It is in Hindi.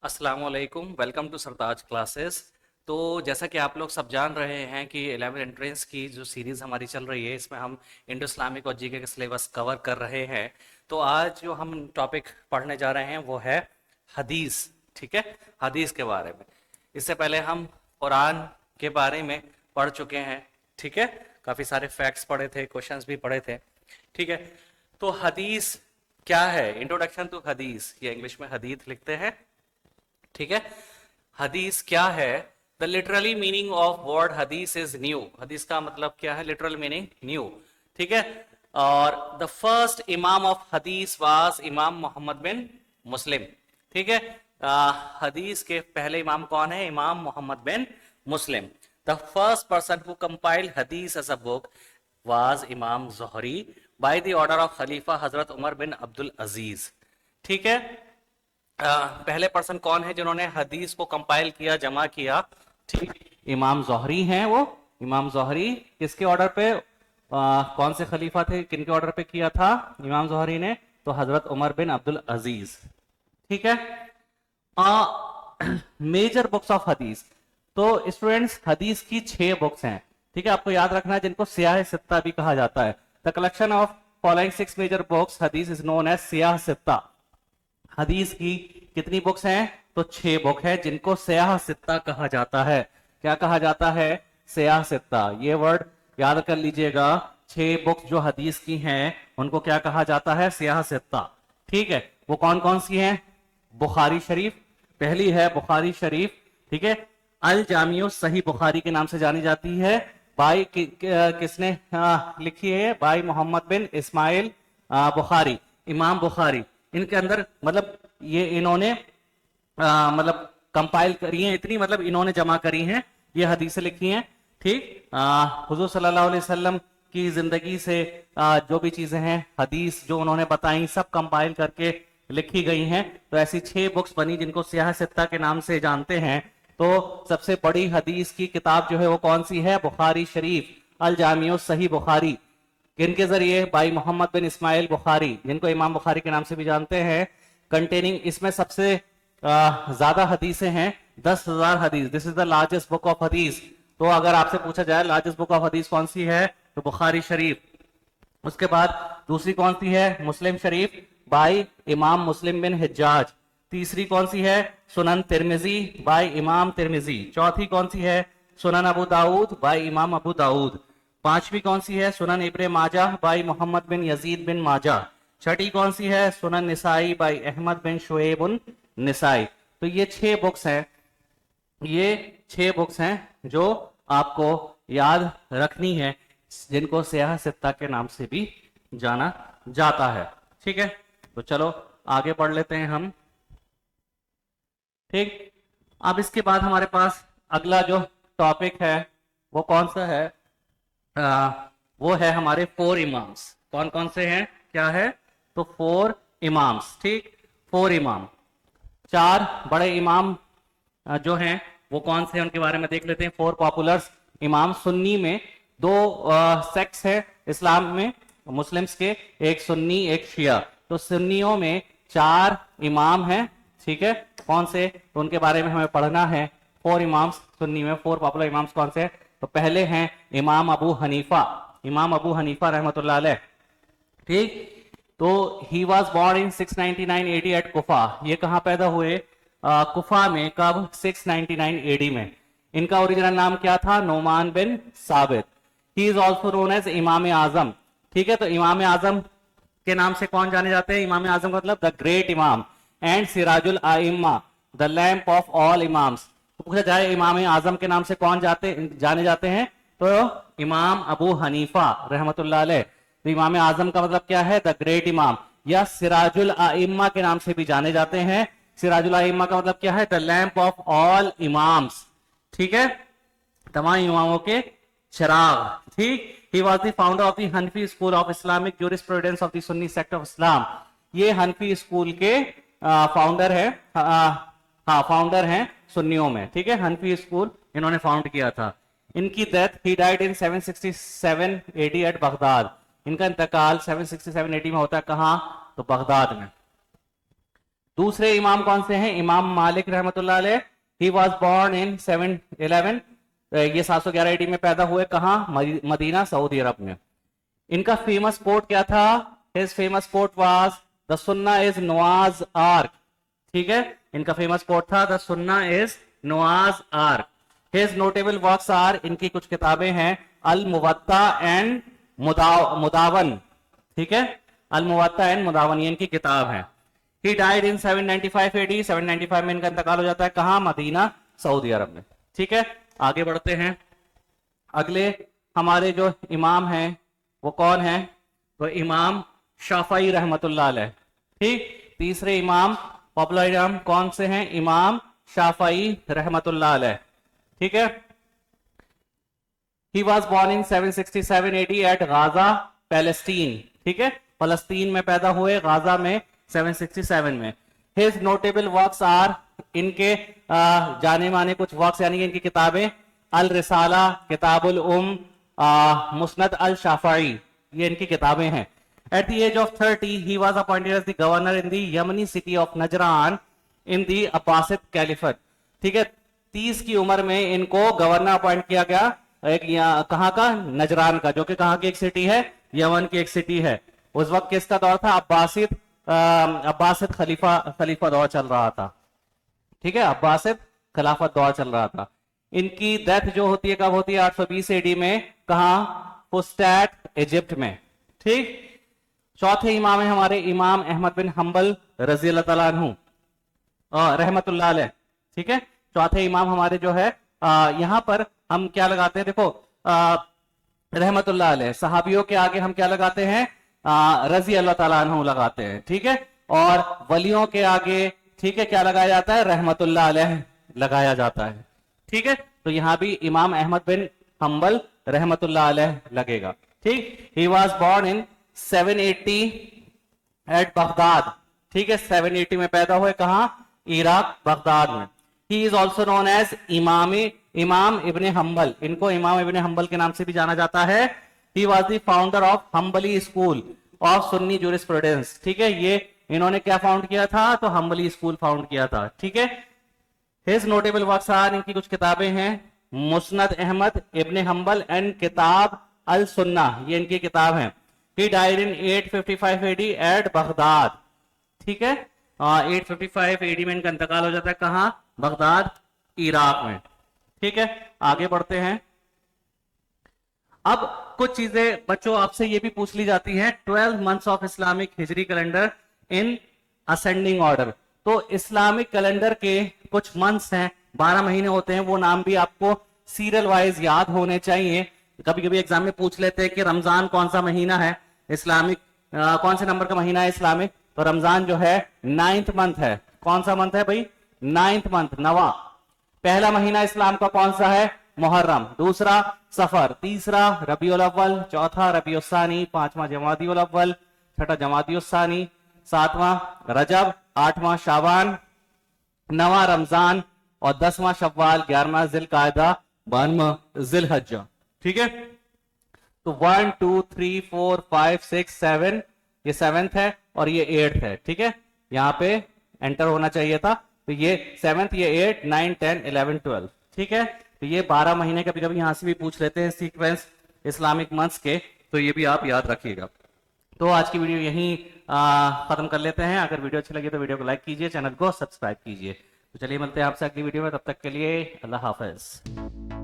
अस्सलाम वालेकुम, वेलकम टू सरताज क्लासेस। तो जैसा कि आप लोग सब जान रहे हैं कि 11 एंट्रेंस की जो सीरीज़ हमारी चल रही है, इसमें हम इंडो इस्लामिक और जीके का सिलेबस कवर कर रहे हैं। तो आज जो हम टॉपिक पढ़ने जा रहे हैं वो है हदीस। ठीक है, हदीस के बारे में। इससे पहले हम कुरान के बारे में पढ़ चुके हैं। ठीक है, काफ़ी सारे फैक्ट्स पढ़े थे, क्वेश्चंस भी पढ़े थे। ठीक है, तो हदीस क्या है? इंट्रोडक्शन टू हदीस, ये इंग्लिश में हदीस लिखते हैं। ठीक है, हदीस क्या है? The literally meaning of word हदीस इज न्यू। हदीस का मतलब क्या है? Literal meaning new. ठीक है, और द फर्स्ट इमाम ऑफ हदीस वाज इमाम मोहम्मद बिन मुस्लिम। ठीक है, हदीस के पहले इमाम कौन है? इमाम Muhammad bin Muslim. The first person who compiled hadith as a book was Imam Zohri by the order of Khalifa Hazrat Umar बिन अब्दुल अजीज। ठीक है, पहले पर्सन कौन है जिन्होंने हदीस को कंपाइल किया, जमा किया? ठीक, इमाम ज़ोहरी हैं वो। इमाम ज़ोहरी किसके ऑर्डर पे, कौन से खलीफा थे, किनके ऑर्डर पे किया था इमाम ज़ोहरी ने? तो हजरत उमर बिन अब्दुल अजीज। ठीक है, मेजर बुक्स ऑफ हदीस। तो स्टूडेंट्स, हदीस की 6 बुक्स हैं। ठीक है, आपको याद रखना है, जिनको सियाह सित्ता भी कहा जाता है। The collection of following 6 major books Hadith is known as Sihah Sitta. हदीस की कितनी बुक्स हैं? तो 6 बुक है, जिनको सियाह सित्ता कहा जाता है। क्या कहा जाता है? सियाह सित्ता। ये वर्ड याद कर लीजिएगा। 6 बुक्स जो हदीस की हैं उनको क्या कहा जाता है? सियाह सित्ता। ठीक है, वो कौन कौन सी हैं? बुखारी शरीफ पहली है, बुखारी शरीफ। ठीक है, अल जामियो सही बुखारी के नाम से जानी जाती है। बाई किसने लिखी है? बाई मोहम्मद बिन इस्माइल बुखारी, इमाम बुखारी। इनके अंदर मतलब ये इन्होंने मतलब कंपाइल करी है, इतनी मतलब इन्होंने जमा करी हैं, ये हदीसें लिखी हैं। ठीक, हुजूर सल्लल्लाहु अलैहि वसल्लम की जिंदगी से जो भी चीजें हैं, हदीस जो उन्होंने बताई, सब कंपाइल करके लिखी गई हैं। तो ऐसी 6 बुक्स बनी जिनको सियाह सित्ता के नाम से जानते हैं। तो सबसे बड़ी हदीस की किताब जो है वो कौन सी है? बुखारी शरीफ, अल जामियो सही बुखारी। किनके जरिए? बाई मोहम्मद बिन इस्माइल बुखारी, जिनको इमाम बुखारी के नाम से भी जानते हैं। कंटेनिंग, इसमें सबसे ज्यादा हदीसें हैं, 10,000 हदीस। This is the largest book of हदीस। तो अगर आपसे पूछा जाए लार्जेस्ट बुक ऑफ हदीस कौन सी है, तो बुखारी शरीफ। उसके बाद दूसरी कौन सी है? मुस्लिम शरीफ बाई इमाम मुस्लिम बिन हिज्जाज। तीसरी कौन सी है? सुनन तिरमिजी बाई इमाम तिरमिजी। चौथी कौन सी है? सुनन अबू दाऊद बाई इमाम अबू दाऊद। पांचवी कौन सी है? सुनन इब्ने माजाह बाई मोहम्मद बिन यजीद बिन माजा। छठी कौन सी है? सुनन निसाई बाई अहमद बिन शुएब उन निसाई। तो ये 6 बुक्स हैं, ये 6 बुक्स हैं जो आपको याद रखनी है, जिनको सियाह सित्ता के नाम से भी जाना जाता है। ठीक है, तो चलो आगे पढ़ लेते हैं हम। ठीक, अब इसके बाद हमारे पास अगला जो टॉपिक है वो कौन सा है? आ, वो है हमारे 4 इमाम्स। कौन कौन से हैं? क्या है? तो 4 इमाम्स। ठीक, 4 इमाम, 4 बड़े इमाम जो हैं वो कौन से हैं उनके बारे में देख लेते हैं। 4 पॉपुलर इमाम। सुन्नी में 2 सेक्ट्स है इस्लाम में, मुस्लिम्स के, एक सुन्नी एक शिया। तो सुन्नियों में 4 इमाम हैं। ठीक है, कौन से? तो उनके बारे में हमें पढ़ना है। 4 इमाम्स सुन्नी में, 4 पॉपुलर इमाम्स कौन से? तो पहले हैं इमाम अबू हनीफा, इमाम अबू हनीफा रहमतुल्लाह अलैह। ठीक, तो he was born in 699 AD at Kufa. ये कहां पैदा हुए? कुफा में। कब? 699 एडी में। इनका ओरिजिनल नाम क्या था? Noman bin Sabit. He is also known as Imam Azam. ठीक है, तो इमाम आजम के नाम से कौन जाने जाते हैं? इमाम आजम का मतलब the great Imam and Sirajul Aimma, the lamp of all Imams. तो पूछा जाए इमाम आजम के नाम से कौन जाने जाते हैं, तो इमाम अबू हनीफा रहमतुल्लाह अलैह। तो इमाम आजम का मतलब क्या है? द ग्रेट इमाम, या सिराजुल आइम्मा के नाम से भी जाने जाते हैं। सिराजुल आइम्मा का मतलब क्या है? The lamp of all imams. ठीक है, तमाम इमामों के चिराग। ठीक, ही was the founder of the Hanafi school of Islamic jurisprudence of the Sunni sect of Islam. ये हनफी स्कूल के फाउंडर है, हाँ फाउंडर हैं सुन्नियों में। ठीक है, हनफी स्कूल इन्होंने फाउंड किया था। इनकी death, he died in 767 AD at Baghdad. इनका इंतकाल 767 एडी में होता है, कहां? तो बगदाद में। दूसरे इमाम कौन से हैं? इमाम मालिक रहमतुल्लाह अलैह, ही वॉज बॉर्न इन 711, ये 711 AD में पैदा हुए, कहाँ? मदीना, सऊदी अरब में। इनका फेमस कोट क्या था? His famous quote was the Sunnah is Noah's Ark, ठीक है, इनका फेमस कोट था the Sunnah is Noah's Ark. His notable works are, इनकी कुछ किताबें हैं, अल मुवत्ता एंड मुदावन, ठीक है, अल मुवत्ता एंड मुदावन, ये इनकी किताब है। ही डाइड इन 795 AD, 795 में इनका इंतकाल हो जाता है, कहां? मदीना, सऊदी अरब में, ठीक है। आगे बढ़ते हैं, अगले हमारे जो इमाम हैं वो कौन है? तो इमाम शाफई रहमतुल्लाह अलैह, ठीक। तीसरे इमाम, पॉपुलर इमाम कौन से हैं? इमाम शाफई रहमतुल्लाह अलैह, ठीक है। He was born in 767 AD at Gaza, Palestine, ठीक है, फलस्तीन में पैदा हुए, गाजा में 767 में। His notable works are, इनके जाने माने कुछ वर्क्स यानी कि इनकी किताबें, अल रिसाला, किताबुल मुस्नद अल शाफई, ये इनकी किताबें हैं। At the age of 30, he was appointed as the governor in the Yemeni city of Najran in the Abbasid Caliphate, ठीक है। 30 की उम्र में इनको गवर्नर अपॉइंट किया गया, एक कहां का? नजरान का, जो कि कहां की एक सिटी है? यमन की एक सिटी है। उस वक्त किसका दौर था? अब्बासिद खलीफा दौर चल रहा था, ठीक है, अब्बासिद खिलाफत दौर चल रहा था। इनकी डेथ जो होती है कब होती है? 820 AD में, कहां? फुस्टैट, इजिप्ट में, ठीक। चौथे इमाम है हमारे इमाम अहमद बिन हम्बल रजी अल्लाह तआला अन्हु रहमतुल्लाह अलैह, ठीक है। चौथे इमाम हमारे जो है यहां पर हम क्या लगाते हैं? देखो रहमतुल्लाह अलैह, सहाबियों के आगे हम क्या लगाते हैं? रजी अल्लाह तआला अन्हु लगाते हैं, ठीक है। और वलियों के आगे, ठीक है, क्या लगाया जाता है? रहमतुल्लाह अलैह लगाया जाता है, ठीक है। तो यहां भी इमाम अहमद बिन हम्बल रहमतुल्लाह अलैह लगेगा, ठीक। He was born in 780 at Baghdad, ठीक है, 780 में पैदा हुए, कहां? इराक, बगदाद में। He is also known as Imam Ibn humble, इनको इमाम इब्ने हम्बल के नाम से भी जाना जाता है। He was the founder of Hanbali school of Sunni jurisprudence, ठीक है, ये इन्होंने क्या फाउंड किया था? तो हम्बली स्कूल फाउंड किया था, ठीक है। हिज नोटेबल वर्क्स आर, इनकी कुछ किताबें हैं, मुस्नद अहमद इब्ने हम्बल एंड किताब अल सुन्ना, ये इनकी किताब है। He died in 855 AD at Baghdad, ठीक है, 855 AD में इनका इंतकाल हो जाता है, कहां? बगदाद, इराक में, ठीक है। आगे बढ़ते हैं, अब कुछ चीजें बच्चों आपसे ये भी पूछ ली जाती हैं, 12 months of Islamic Hijri calendar in ascending order. तो इस्लामिक कैलेंडर के कुछ मंथ्स हैं, 12 महीने होते हैं, वो नाम भी आपको सीरियल वाइज याद होने चाहिए। कभी कभी एग्जाम में पूछ लेते हैं कि रमजान कौन सा महीना है इस्लामिक, कौन से नंबर का महीना है इस्लामिक? तो रमजान जो है 9th मंथ है। कौन सा मंथ है भाई? 9th month, 9वां। पहला महीना इस्लाम का कौन सा है? मुहर्रम। दूसरा सफर, तीसरा रबीउल अव्वल, चौथा रबीउल सानी, पांचवा जमादिउल अव्वल, छठा जमादिउल सानी, सातवां रजब, आठवां शाबान, 9वां रमजान और 10वां शव्वाल, 11वां जिलकायदा, 12वां जिलहज्जा, ठीक है। तो 1 2 3 4 5 6 7, ये 7th है और ये 8th है, ठीक है, यहां पे एंटर होना चाहिए था। तो ये 7th, ये 8 9 10 11 12, ठीक है। तो ये 12 महीने कभी कभी यहां से भी पूछ लेते हैं सीक्वेंस इस्लामिक मंथ्स के, तो ये भी आप याद रखिएगा। तो आज की वीडियो यहीं खत्म कर लेते हैं। अगर वीडियो अच्छी लगी तो वीडियो को लाइक कीजिए, चैनल को सब्सक्राइब कीजिए। तो चलिए मिलते हैं आपसे अगली वीडियो में, तब तक के लिए अल्लाह हाफिज।